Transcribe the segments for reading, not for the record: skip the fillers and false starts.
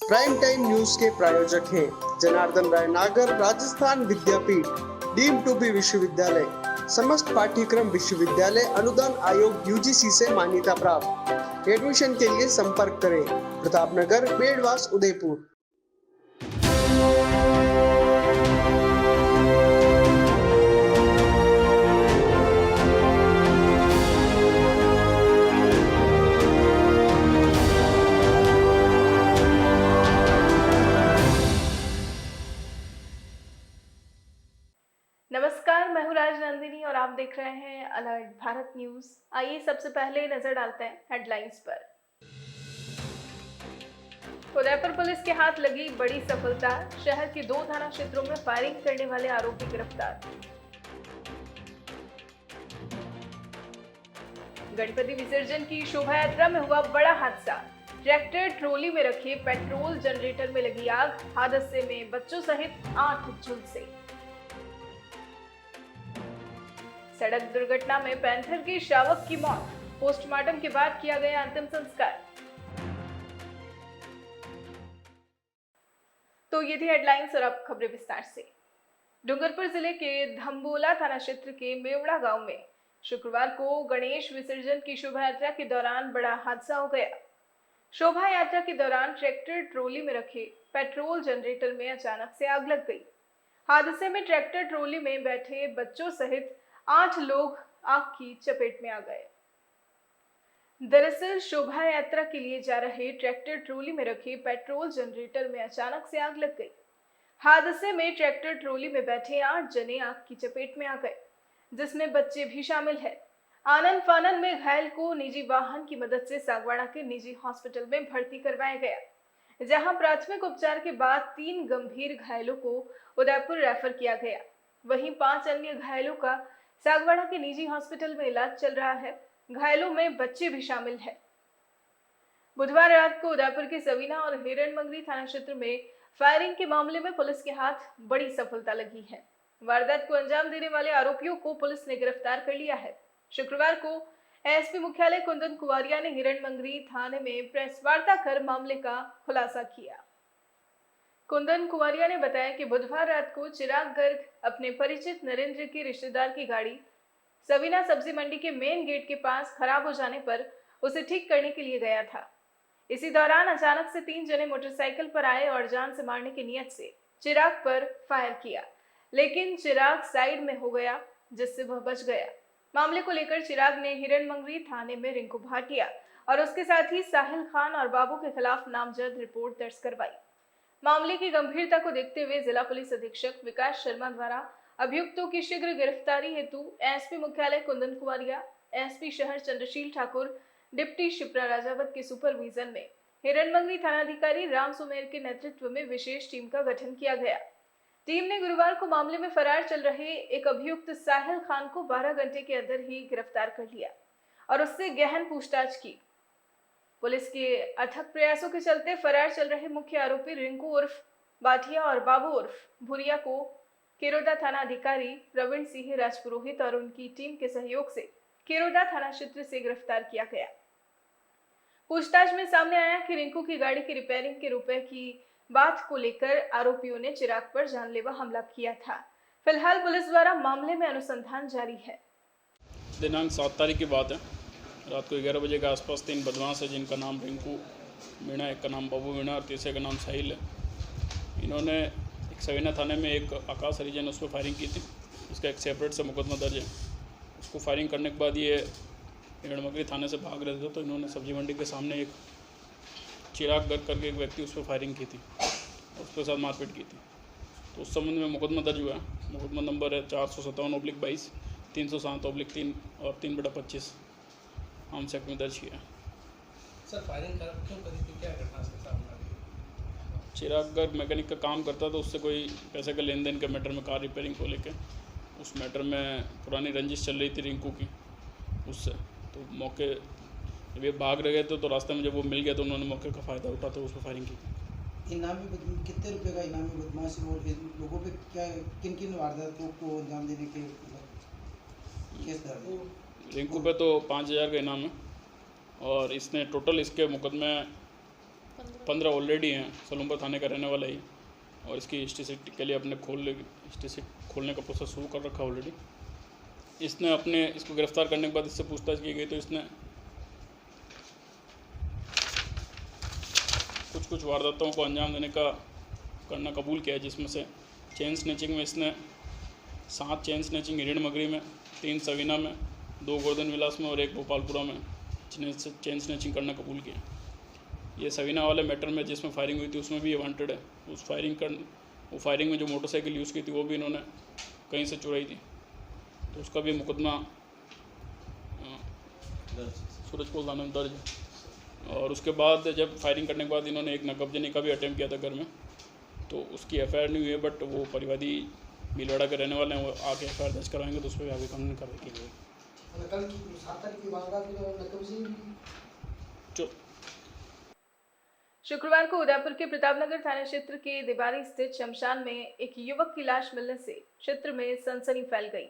Prime time news के प्रायोजक हैं जनार्दन राय नागर, राजस्थान विद्यापीठ, डीम्ड टू बी विश्वविद्यालय, समस्त पाठ्यक्रम विश्वविद्यालय अनुदान आयोग यूजीसी से मान्यता प्राप्त। एडमिशन के लिए संपर्क करें प्रतापनगर, बेड़वास, उदयपुर। नमस्कार, मैं हूँ राजनंदिनी और आप देख रहे हैं अलर्ट भारत न्यूज। आइए सबसे पहले नजर डालते हैं हेडलाइंस पर। उदयपुर पुलिस के हाथ लगी बड़ी सफलता, शहर के 2 थाना क्षेत्रों में फायरिंग करने वाले आरोपी गिरफ्तार। गणपति विसर्जन की शोभा यात्रा में हुआ बड़ा हादसा, ट्रैक्टर ट्रॉली में रखे पेट्रोल जनरेटर में लगी आग, हादसे में बच्चों सहित 8 झुलसे। सड़क दुर्घटना में पैंथर के शावक की मौत, पोस्टमार्टम के बाद किया गया अंतिम संस्कार। तो ये थी हेडलाइंस और अब खबरें विस्तार से। डूंगरपुर जिले के धम्बोला थाना क्षेत्र के मेवड़ा गांव में शुक्रवार को गणेश विसर्जन की शोभा यात्रा के दौरान बड़ा हादसा हो गया। शोभा यात्रा के दौरान ट्रैक्टर ट्रॉली में रखे पेट्रोल जनरेटर में अचानक से आग लग गई। हादसे में ट्रैक्टर ट्रॉली में बैठे बच्चों सहित 8 लोग आग की चपेट में आ गए। दरअसल शोभा यात्रा के लिए जा रहे ट्रैक्टर ट्रॉली में रखे पेट्रोल जनरेटर में अचानक से आग लग गई। हादसे में ट्रैक्टर ट्रॉली में बैठे 8 जने आग की चपेट में आ गए, जिसमें बच्चे भी शामिल हैं। आनन फानन में घायल को निजी वाहन की मदद से सागवाड़ा के निजी हॉस्पिटल में भर्ती करवाया गया, जहां प्राथमिक उपचार के बाद 3 गंभीर घायलों को उदयपुर रेफर किया गया। वहीं 5 अन्य घायलों का सागवाड़ा के निजी हॉस्पिटल में इलाज चल रहा है। घायलों में बच्चे भी शामिल हैं। बुधवार रात को उदयपुर के सवीना और हिरणमंगरी थाना क्षेत्र में फायरिंग के मामले में पुलिस के हाथ बड़ी सफलता लगी है। वारदात को अंजाम देने वाले आरोपियों को पुलिस ने गिरफ्तार कर लिया है। शुक्रवार को एसपी मुख्यालय कुंदन कुवारिया ने हिरणमंगरी थाने में प्रेस वार्ता कर मामले का खुलासा किया। कुंदन कुवारिया ने बताया कि बुधवार रात को चिराग गर्ग अपने परिचित नरेंद्र के रिश्तेदार की गाड़ी सवीना सब्जी मंडी के मेन गेट के पास खराब हो जाने पर उसे ठीक करने के लिए गया था। इसी दौरान अचानक से 3 जने मोटरसाइकिल पर आए और जान से मारने की नियत से चिराग पर फायर किया, लेकिन चिराग साइड में हो गया, जिससे वह बच गया। मामले को लेकर चिराग ने हिरणमंगरी थाने में रिंकू भाटिया और उसके साथ ही साहिल खान और बाबू के खिलाफ नामजद रिपोर्ट दर्ज करवाई। मामले की गंभीरता को देखते हुए जिला पुलिस अधीक्षक विकास शर्मा द्वारा अभियुक्तों की शीघ्र गिरफ्तारी हेतु एसपी मुख्यालय कुंदन कुवारिया, एसपी शहर चंद्रशील ठाकुर, डिप्टी शिप्रा राजावत के सुपरविजन में हिरणमंगरी थानाधिकारी राम सुमेर के नेतृत्व में विशेष टीम का गठन किया गया। टीम ने गुरुवार को मामले में फरार चल रहे एक अभियुक्त साहिल खान को 12 घंटे के अंदर ही गिरफ्तार कर लिया और उससे गहन पूछताछ की। पुलिस के अथक प्रयासों के चलते फरार चल रहे मुख्य आरोपी रिंकू उर्फ बाठिया और बाबू उर्फ भुरिया को केरोदा थाना अधिकारी प्रवीण सिंह राजपुरोहित और उनकी टीम के सहयोग से केरोदा थाना क्षेत्र से गिरफ्तार किया गया। पूछताछ में सामने आया कि रिंकू की गाड़ी की रिपेयरिंग के रुपए की बात को लेकर आरोपियों ने चिराग पर जानलेवा हमला किया था। फिलहाल पुलिस द्वारा मामले में अनुसंधान जारी है। दिनांक 7 तारीख की बात है। रात को 11 बजे के आसपास 3 बदमाश है, जिनका नाम रिंकू मीणा, एक का नाम बाबू मीणा और तीसरे का नाम साहिल है। इन्होंने एक सवीना थाने में एक आकाश हरिजन उस पर फायरिंग की थी। उसका एक सेपरेट से मुकदमा दर्ज है। उसको फायरिंग करने के बाद ये हिरणमंगरी थाने से भाग रहे थे, तो इन्होंने सब्जी मंडी के सामने एक चिराग गर्ग करके एक व्यक्ति उस पर फायरिंग की थी और उसके साथ मारपीट की थी। तो उस संबंध में मुकदमा दर्ज हुआ है। मुकदमा नंबर है 457/22, 307/3 और 3/25 आर्म्स एक्ट में दर्ज किया। सर फायरिंग क्यों करी थी, क्या घटना से सामने आई? चिराग गर्ग मैकेनिक का काम करता था, उससे कोई पैसे का लेन देन के मैटर में, कार रिपेयरिंग को लेके उस मैटर में पुरानी रंजिश चल रही थी रिंकू की उससे। तो मौके जब ये भाग रहे थे तो रास्ते में जब वो मिल गया तो उन्होंने मौके का फ़ायदा उठाते उस पर फायरिंग की। इनामी कितने रुपए का इनामी बदमाशी और लोगों पे क्या किन किन वारदातों को अंजाम देने के केस दर्ज? रिंकू पे तो 5,000 का इनाम है और इसने टोटल इसके मुकदमे 15 ऑलरेडी हैं। सलूम्बर थाने का रहने वाला ही, और इसकी स्टेसिट के लिए अपने स्टेसिट खोलने का प्रोसेस शुरू कर रखा ऑलरेडी। इसने इसको गिरफ्तार करने के बाद इससे पूछताछ की गई तो इसने कुछ वारदातों को अंजाम देने करना कबूल किया है, जिसमें से चेन स्नैचिंग में इसने 7 चेन स्नैचिंग हिरण मगरी में, 3 सवीना में, 2 गोर्धन विलास में और 1 भोपालपुरा में चेन स्नैचिंग करना कबूल किया। ये सवीना वाले मैटर में जिसमें फायरिंग हुई थी उसमें भी ये वांटेड है। वो फायरिंग में जो मोटरसाइकिल यूज़ की थी वो भी इन्होंने कहीं से चुराई थी, तो उसका भी मुकदमा सूरजपुर थाने में दर्ज है। और उसके बाद जब फायरिंग करने के बाद इन्होंने एक नकबजनी का भी अटैम्प्ट किया था घर में, तो उसकी एफआईआर नहीं हुई है, बट वो परिवादी भीलवाड़ा के रहने वाले हैं, वो आके एफआईआर दर्ज करवाएंगे तो उस पर आगे कानूनी कार्रवाई की जाएगी। शुक्रवार को उदयपुर के प्रतापनगर थाना क्षेत्र के देवारी स्थित शमशान में एक युवक की लाश मिलने से क्षेत्र में सनसनी फैल गई।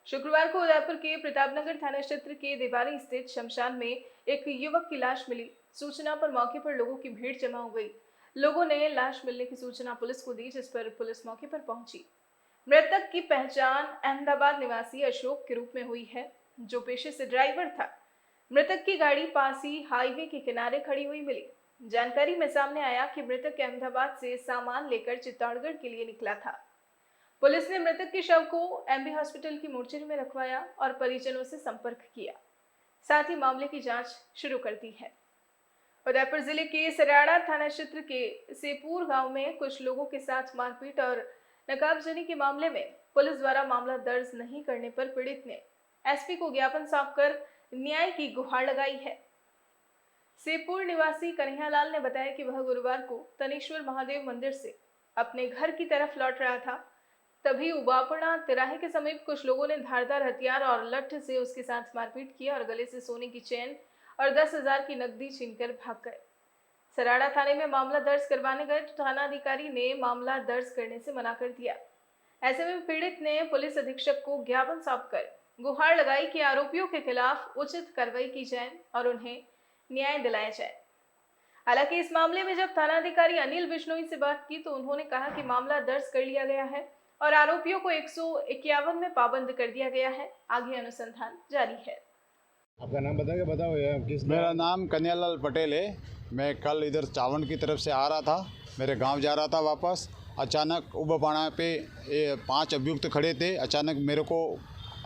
शुक्रवार को उदयपुर के प्रतापनगर थाना क्षेत्र के देवारी स्थित शमशान में एक युवक की लाश मिली। सूचना पर मौके पर लोगों की भीड़ जमा हो गई। लोगों ने लाश मिलने की सूचना पुलिस को दी, जिस पर पुलिस मौके पर पहुंची। मृतक की पहचान अहमदाबाद निवासी अशोक के रूप में हुई है, जो पेशे से ड्राइवर था। मृतक की गाड़ी पास ही हाईवे के किनारे खड़ी हुई मिली। जानकारी में सामने आया कि मृतक अहमदाबाद से सामान लेकर चित्तौड़गढ़ के लिए निकला था। पुलिस ने मृतक के शव को एमबी हॉस्पिटल की मोर्चरी में रखवाया और परिजनों से संपर्क किया, साथ ही मामले की जांच शुरू कर दी है। उदयपुर जिले के सराड़ा थाना क्षेत्र के सेपुर गांव में कुछ लोगों के साथ मारपीट और नकाबजनी के मामले में पुलिस द्वारा मामला दर्ज नहीं करने पर पीड़ित ने एसपी को ज्ञापन सौंपकर न्याय की गुहार लगाई है। सेपुर निवासी कन्हैयालाल ने बताया कि वह गुरुवार को तनेश्वर महादेव मंदिर से अपने घर की तरफ लौट रहा था, तभी उबापड़ा तिराहे के समीप कुछ लोगों ने धारदार हथियार और लठ से उसके साथ मारपीट की और गले से सोने की चेन और 10,000 की नकदी छीनकर भाग गए। सराड़ा थाने में मामला दर्ज करवाने गए तो थानाधिकारी ने मामला दर्ज करने से मना कर दिया। ऐसे में पीड़ित ने पुलिस अधीक्षक को ज्ञापन सौंपकर गुहार लगाई कि आरोपियों के खिलाफ उचित कार्रवाई की जाए और उन्हें न्याय दिलाया जाए। हालांकि इस मामले में जब थानाधिकारी अनिल बिश्नोई से बात की तो उन्होंने कहा कि मामला दर्ज कर लिया गया है और आरोपियों को 151 में पाबंद कर दिया गया है। आगे अनुसंधान जारी है। आपका नाम बताओ किस? मेरा नाम कन्हैयालाल पटेल है। मैं कल इधर चावंड की तरफ से आ रहा था, मेरे गांव जा रहा था वापस। अचानक उबापाड़ा पे 5 अभियुक्त खड़े थे। अचानक मेरे को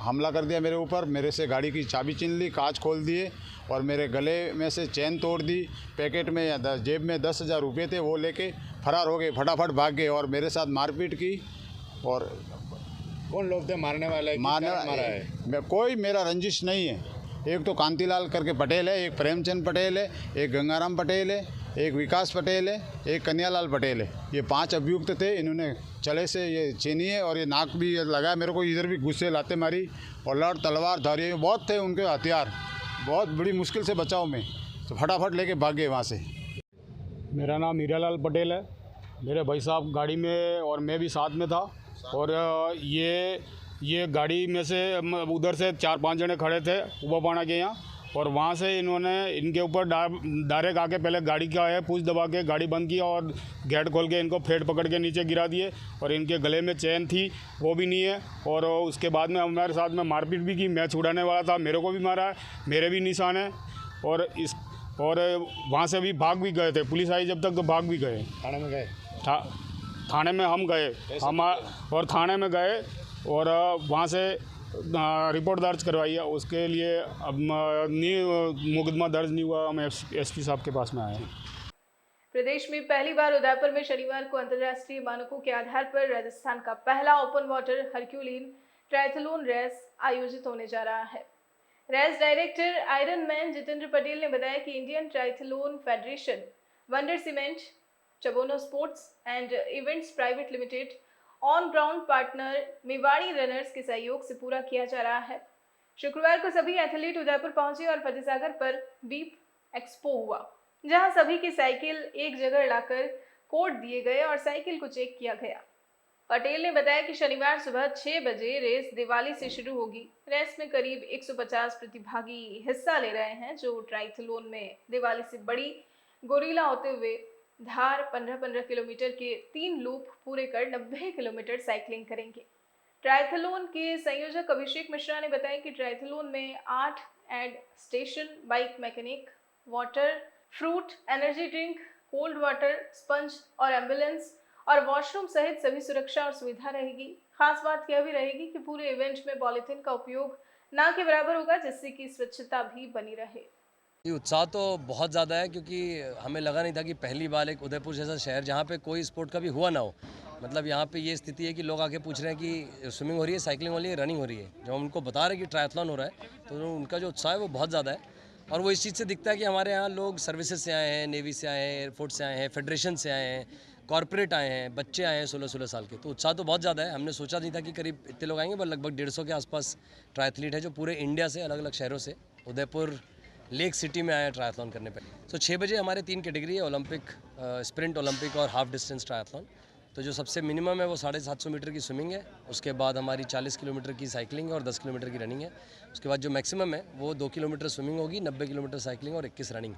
हमला कर दिया मेरे ऊपर। मेरे से गाड़ी की चाबी छीन ली, कांच खोल दिए और मेरे गले में से चेन तोड़ दी। पैकेट में या जेब में 10,000 रुपये थे, वो लेके फरार हो गए, फटाफट भाग गए और मेरे साथ मारपीट की। और कौन लोग थे मारने वाले? मारा है कोई मेरा रंजिश नहीं है। एक तो कांतीलाल करके पटेल है, एक प्रेमचंद पटेल है, एक गंगाराम पटेल है, एक विकास पटेल है, एक कन्हैयालाल पटेल है। ये 5 अभियुक्त थे। इन्होंने चले से ये छीनी है और ये नाक भी लगाया मेरे को। इधर भी गुस्से लाते मारी और लड़ तलवार धारी बहुत थे उनके हथियार। बहुत बड़ी मुश्किल से बचाओ में, तो फटाफट लेके भाग गए वहाँ से। मेरा नाम हीरालाल पटेल है। मेरे भाई साहब गाड़ी में और मैं भी साथ में था और ये गाड़ी में से उधर से 4-5 जने खड़े थे उबापाड़ा के यहाँ, और वहाँ से इन्होंने इनके ऊपर डायरेक्ट आके पहले गाड़ी का है पूछ दबा के गाड़ी बंद किया और गेट खोल के इनको फेट पकड़ के नीचे गिरा दिए। और इनके गले में चेन थी, वो भी नहीं है। और उसके बाद में हमारे साथ में मारपीट भी की। मैं छुड़ाने वाला था, मेरे को भी मारा है, मेरे भी निशान है। और वहाँ से भी भाग भी गए थे। पुलिस आई जब तक तो भाग भी गए। थाने में गए? थाने में हम गए, और थाने में गए और वहाँ से रिपोर्ट दर्ज करवाई है। उसके लिए अब मुकदमा दर्ज नहीं हुआ, हम एसपी साहब के पास में आए हैं। प्रदेश में पहली बार उदयपुर में शनिवार को अंतर्राष्ट्रीय मानकों के आधार पर राजस्थान का पहला open water herculean triathlon race आयोजित होने जा रहा है। Race director iron man Jitendra Patel ने बताया कि Indian triathlon federation, wonder cement, चबोनो sports and events private limited, on ground partner Mewari runners के सहयोग से पूरा किया जा रहा है। शुक्रवार को सभी एथलीट उदयपुर पहुंचे और फतेहसागर पर बीप एक्सपो हुआ, जहां सभी की साइकिल एक जगह लाकर कोड दिए गए और साइकिल को चेक किया गया। पटेल ने बताया कि शनिवार सुबह 6 बजे रेस दिवाली से शुरू होगी। रेस में करीब 150 प्रतिभागी हिस्सा ले रहे हैं, जो ट्रायथलॉन में दिवाली से बड़ी गोरीला होते हुए धार 15-15 किलोमीटर के 3 लूप पूरे कर 90 किलोमीटर साइकिलिंग करेंगे। ट्रायथलॉन के संयोजक अभिषेक मिश्रा ने बताया कि ट्रायथलॉन में 8 aid station, bike mechanic, water, fruit, energy drink, cold water, sponge और एम्बुलेंस और वॉशरूम सहित सभी सुरक्षा और सुविधा रहेगी। खास बात यह भी रहेगी कि पूरे इवेंट में पॉलीथीन का उपयोग ना के बराबर होगा, जिससे कि स्वच्छता भी बनी रहे। ये उत्साह तो बहुत ज़्यादा है, क्योंकि हमें लगा नहीं था कि पहली बार एक उदयपुर जैसा शहर जहाँ पे कोई स्पोर्ट कभी हुआ ना हो, मतलब यहाँ पे ये स्थिति है कि लोग आके पूछ रहे हैं कि स्विमिंग हो रही है, साइकिलिंग हो रही है, रनिंग हो रही है। जब हम उनको बता रहे हैं कि ट्रायथलॉन हो रहा है तो उनका जो उत्साह है वो बहुत ज़्यादा है। और वो इस चीज़ से दिखता है कि हमारे यहाँ लोग सर्विसेज से आए हैं, नेवी से आए हैं, एयरफोर्स से आए हैं, फेडरेशन से आए हैं, कॉर्पोरेट आए हैं, बच्चे आए हैं 16-16 साल के। तो उत्साह तो बहुत ज़्यादा है। हमने सोचा नहीं था कि करीब इतने लोग आएंगे, पर लगभग 150 के आसपास ट्रायथलीट है जो पूरे इंडिया से, अलग अलग शहरों से, उदयपुर लेक सिटी में आया ट्रायथलॉन करने पे। तो 6 बजे हमारे 3 कैटेगरी है, ओलंपिक, स्प्रिंट ओलंपिक और हाफ डिस्टेंस ट्रायथलॉन। तो जो सबसे मिनिमम है वो 750 मीटर की स्विमिंग है, उसके बाद हमारी 40 किलोमीटर की साइकिलिंग है और 10 किलोमीटर की रनिंग है। उसके बाद जो मैक्सिमम है वो 2 किलोमीटर स्विमिंग होगी, 90 किलोमीटर साइकिलिंग और 21 रनिंग।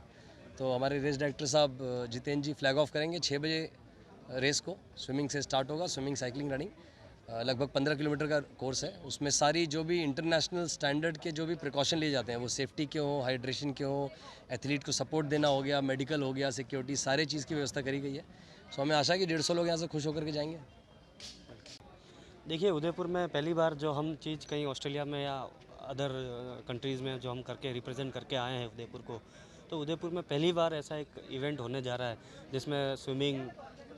तो हमारे रेस डायरेक्टर साहब जितेंद्र जी फ्लैग ऑफ करेंगे 6 बजे रेस को। स्विमिंग से स्टार्ट होगा, स्विमिंग, साइकिलिंग, रनिंग, लगभग 15 किलोमीटर का कोर्स है। उसमें सारी जो भी इंटरनेशनल स्टैंडर्ड के जो भी प्रिकॉशन लिए जाते हैं, वो सेफ्टी के हो, हाइड्रेशन के हो, एथलीट को सपोर्ट देना हो गया, मेडिकल हो गया, सिक्योरिटी, सारे चीज़ की व्यवस्था करी गई है। सो हमें आशा है कि 150 लोग यहाँ से खुश होकर के जाएंगे। देखिए, उदयपुर में पहली बार जो हम चीज़ कहीं ऑस्ट्रेलिया में या अदर कंट्रीज़ में जो हम करके रिप्रेजेंट करके आए हैं उदयपुर को, तो उदयपुर में पहली बार ऐसा एक इवेंट होने जा रहा है जिसमें स्विमिंग,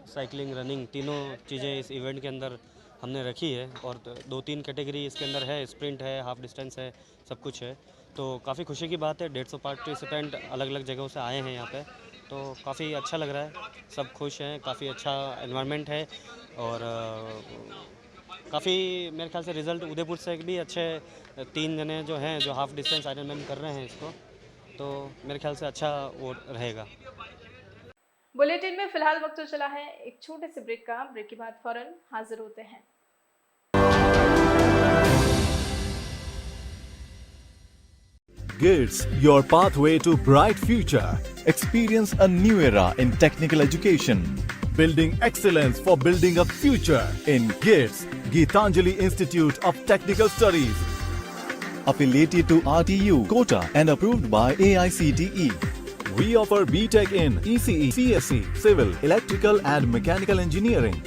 साइकिलिंग, रनिंग, तीनों चीज़ें इस इवेंट के अंदर हमने रखी है। और 2-3 कैटेगरी इसके अंदर है, स्प्रिंट है, हाफ डिस्टेंस है, सब कुछ है। तो काफ़ी खुशी की बात है, 150 पार्टिसिपेंट अलग अलग जगहों से आए हैं यहाँ पे, तो काफ़ी अच्छा लग रहा है, सब खुश हैं, काफ़ी अच्छा एनवायरनमेंट है। और काफ़ी मेरे ख्याल से रिज़ल्ट उदयपुर से भी अच्छे 3 जने जो हैं जो हाफ डिस्टेंस आयरनमैन कर रहे हैं इसको, तो मेरे ख्याल से अच्छा वो रहेगा। बुलेटिन में फिलहाल वक्त तो चला है एक छोटे से ब्रेक का। ब्रेक के बाद फौरन हाजिर होते हैं। GITS, your pathway to bright future. Experience a new era in technical education. Building excellence for building a future in GITS, Geetanjali Institute of Technical Studies. Affiliated to RTU, Kota and approved by AICTE. We offer BTech in ECE, CSE, Civil, Electrical and Mechanical Engineering.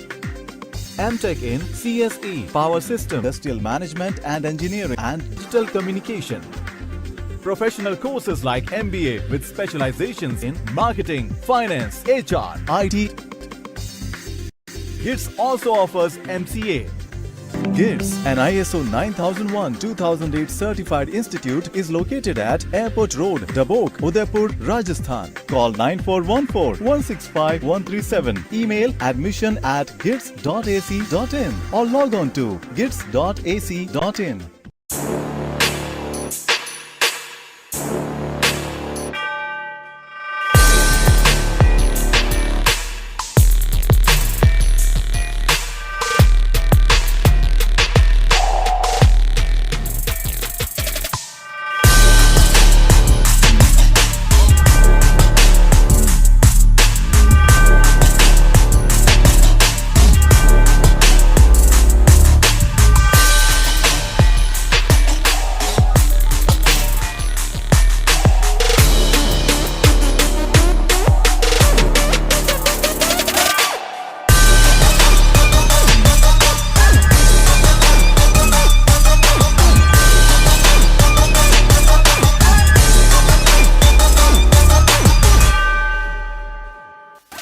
MTech in CSE, Power System, Industrial Management and Engineering and Digital Communication. Professional courses like MBA with specializations in marketing, finance, HR, IT. GITS also offers MCA. GITS, an ISO 9001-2008 certified institute, is located at Airport Road, Dabok, Udaipur, Rajasthan. Call 9414-165-137. Email admission@gits.ac.in or log on to gits.ac.in.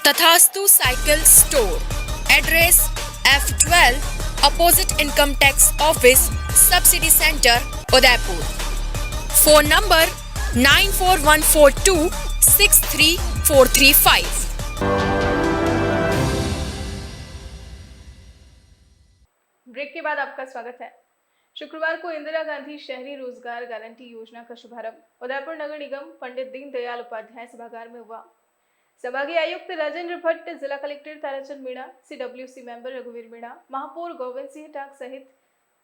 Tathastu cycle store, address F12 opposite income tax office, subsidy centre, Udaipur. Phone number 9414263435। Break के बाद आपका स्वागत है। शुक्रवार को इंदिरा गांधी शहरी रोजगार guarantee योजना का शुभारंभ उदयपुर नगर निगम पंडित दीनदयाल उपाध्याय सभागार में हुआ। संभागीय आयुक्त राजेंद्र भट्ट, जिला collector Tarachand Meena, CWC member रघुवीर मीणा, महापौर गोविंद सिंह टाक सहित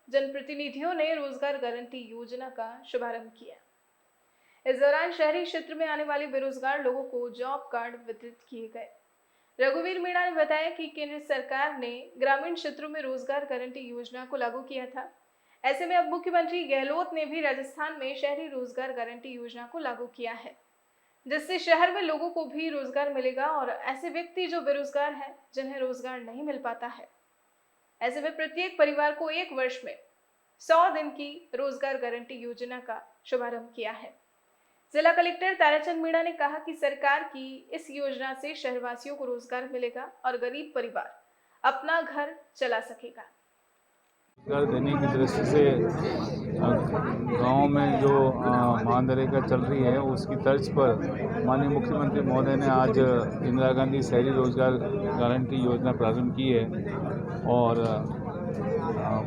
जनप्रतिनिधियों ने रोजगार गारंटी योजना का शुभारंभ किया। इस दौरान शहरी क्षेत्र में आने वाले बेरोजगार लोगों को जॉब कार्ड वितरित किए गए। रघुवीर मीणा ने बताया कि केंद्र सरकार ने ग्रामीण क्षेत्रों में रोजगार गारंटी योजना को लागू किया था। ऐसे में अब मुख्यमंत्री गहलोत ने भी राजस्थान में शहरी रोजगार गारंटी योजना को लागू किया है, जिससे शहर में लोगों को भी रोजगार मिलेगा और ऐसे व्यक्ति जो बेरोजगार हैं, जिन्हें रोजगार नहीं मिल पाता है, ऐसे में प्रत्येक परिवार को 1 वर्ष में 100 दिन की रोजगार गारंटी योजना का शुभारंभ किया है। जिला कलेक्टर ताराचंद मीणा ने कहा कि सरकार की इस योजना से शहरवासियों को रोजगार मिलेगा और गरीब परिवार अपना घर चला सकेगा। रोजगार देने की दृष्टि से गांव में जो महानरेगा चल रही है उसकी तर्ज पर माननीय मुख्यमंत्री महोदय ने आज इंदिरा गांधी शहरी रोजगार गारंटी योजना प्रारंभ की है और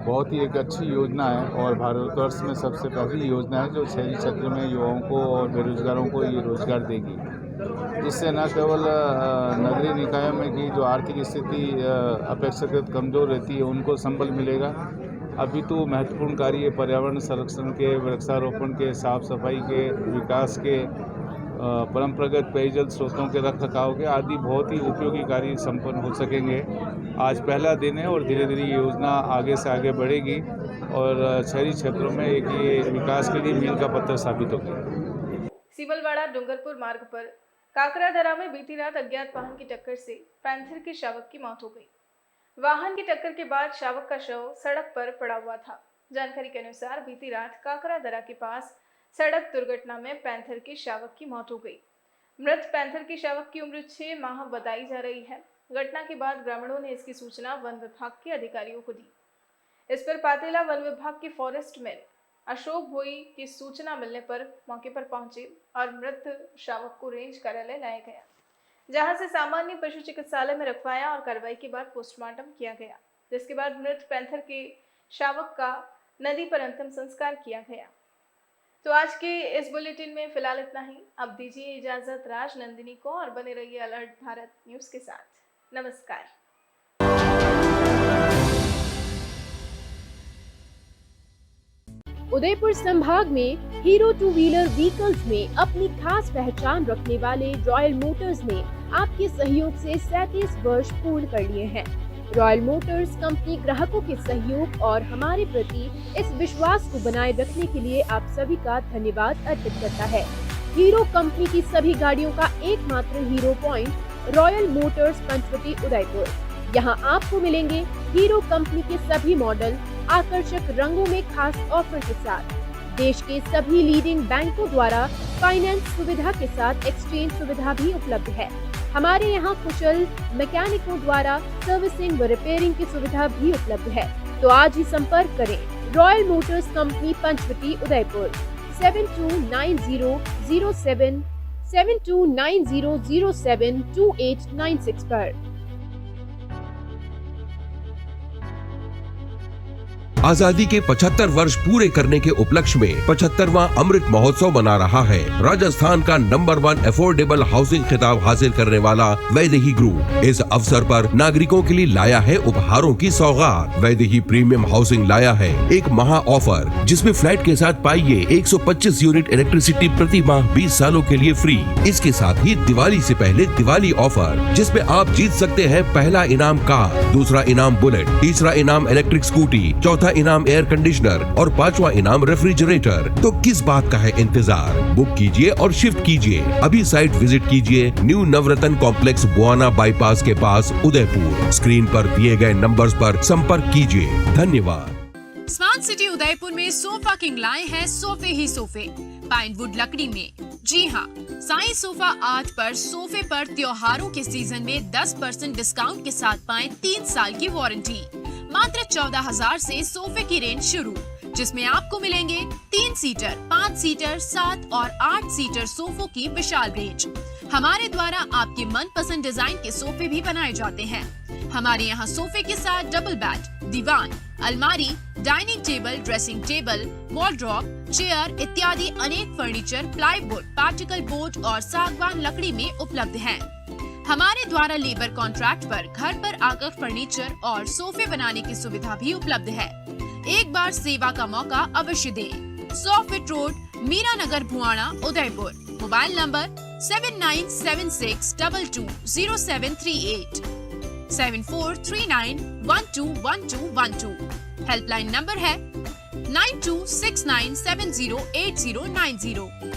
बहुत ही एक अच्छी योजना है और भारतवर्ष में सबसे पहली योजना है जो शहरी क्षेत्र में युवाओं को और बेरोजगारों को ये रोजगार देगी। इससे न केवल नगरीय निकायों में की जो आर्थिक स्थिति अपेक्षाकृत कमज़ोर रहती है उनको संबल मिलेगा, अभी तो महत्वपूर्ण कार्य पर्यावरण संरक्षण के, वृक्षारोपण के, साफ सफाई के, विकास के, परंपरागत पेयजल स्रोतों के रखरखाव के आदि बहुत ही उपयोगी कार्य संपन्न हो सकेंगे। आज पहला दिन है और धीरे धीरे ये योजना आगे से आगे बढ़ेगी और शहरी क्षेत्रों में एक ये विकास के लिए मील का पत्थर साबित होगी। सीमलवाड़ा डूंगरपुर मार्ग पर काकरादरा में बीती रात अज्ञात वाहन की टक्कर से पैंथर के शावक की मौत हो गई। वाहन की टक्कर के बाद शावक का शव सड़क पर पड़ा हुआ था। जानकारी के अनुसार बीती रात काकरादरा के पास सड़क दुर्घटना में पैंथर के शावक की मौत हो गई। मृत पैंथर के शावक की उम्र 6 माह बताई जा रही है। घटना के बाद ग्रामीणों ने इसकी सूचना वन विभाग के अधिकारियों को दी। इस पर पातेला वन विभाग के फॉरेस्ट मैन अशोक भोई की सूचना मिलने पर मौके पर पहुंचे और मृत शावक को रेंज कार्यालय लाया गया, जहां से सामान्य पशु चिकित्सालय में रखवाया और कार्रवाई के बाद पोस्टमार्टम किया गया, जिसके बाद मृत पैंथर के शावक का नदी पर अंतिम संस्कार किया गया। तो आज के इस बुलेटिन में फिलहाल इतना ही। अब दीजिए इजाजत राज नंदिनी को और बने रहिए अलर्ट भारत न्यूज के साथ। नमस्कार। उदयपुर संभाग में हीरो 2 व्हीलर व्हीकल्स में अपनी खास पहचान रखने वाले रॉयल मोटर्स ने आपके सहयोग से 37 वर्ष पूर्ण कर लिए हैं। रॉयल मोटर्स कंपनी ग्राहकों के सहयोग और हमारे प्रति इस विश्वास को बनाए रखने के लिए आप सभी का धन्यवाद अर्पित करता है। हीरो कंपनी की सभी गाड़ियों का एकमात्र Hero point Royal Motors Panchvati Udaipur. यहाँ आपको मिलेंगे हीरो कंपनी के सभी मॉडल आकर्षक रंगों में खास ऑफर के साथ। देश के सभी लीडिंग बैंकों द्वारा फाइनेंस सुविधा के साथ एक्सचेंज सुविधा भी उपलब्ध है। हमारे यहाँ कुशल मैकेनिकों द्वारा सर्विसिंग व रिपेयरिंग की सुविधा भी उपलब्ध है। तो आज ही संपर्क करें Royal Motors company Panchvati Udaipur 7290072896 पर। आजादी के 75 वर्ष पूरे करने के उपलक्ष्य में 75वां अमृत महोत्सव मना रहा है। राजस्थान का नंबर 1 अफोर्डेबल हाउसिंग खिताब हासिल करने वाला वैदेही ग्रुप इस अवसर पर नागरिकों के लिए लाया है उपहारों की सौगात। वैदेही प्रीमियम हाउसिंग लाया है एक महा ऑफर, जिसमें फ्लैट के साथ पाइए 125 यूनिट इलेक्ट्रिसिटी प्रति माह 20 सालों के लिए फ्री। इसके साथ ही दिवाली से पहले दिवाली ऑफर, जिसमें आप जीत सकते हैं पहला इनाम कार, दूसरा इनाम बुलेट, तीसरा इनाम इलेक्ट्रिक स्कूटी, चौथा इनाम एयर कंडीशनर और 5वां इनाम रेफ्रिजरेटर। तो किस बात का है इंतजार? बुक कीजिए और शिफ्ट कीजिए। अभी साइट विजिट कीजिए न्यू नवरत्न कॉम्प्लेक्स बुआना बाईपास के पास उदयपुर। स्क्रीन पर दिए गए नंबर्स पर संपर्क कीजिए। धन्यवाद। स्मार्ट सिटी उदयपुर में सोफा किंग लाए हैं सोफे ही सोफे पाइनवुड लकड़ी में। जी हाँ, साईं सोफा आर्ट पर सोफे पर त्योहारों के सीजन में 10% डिस्काउंट के साथ पाएं 3 साल की वारंटी। मात्र 14,000 से सोफे की रेंज शुरू, जिसमें आपको मिलेंगे 3 सीटर, 5 सीटर, 7 और 8 सीटर सोफों की विशाल रेंज। हमारे द्वारा आपके मनपसंद डिजाइन के सोफे भी बनाए जाते हैं। हमारे यहाँ सोफे के साथ डबल बेड, दीवान, अलमारी, dining table, dressing table, wardrobe, chair इत्यादि अनेक फर्नीचर प्लाईवुड, पार्टिकल बोर्ड और सागवान लकड़ी में उपलब्ध हैं। हमारे द्वारा लेबर कॉन्ट्रैक्ट पर घर पर आकर फर्नीचर और सोफे बनाने की सुविधा भी उपलब्ध है। एक बार सेवा का मौका अवश्य दें। 100 feet road, Meera Nagar Bhuwana Udaipur. Mobile number 7976220738 7439121212। Helpline number है 9269708090।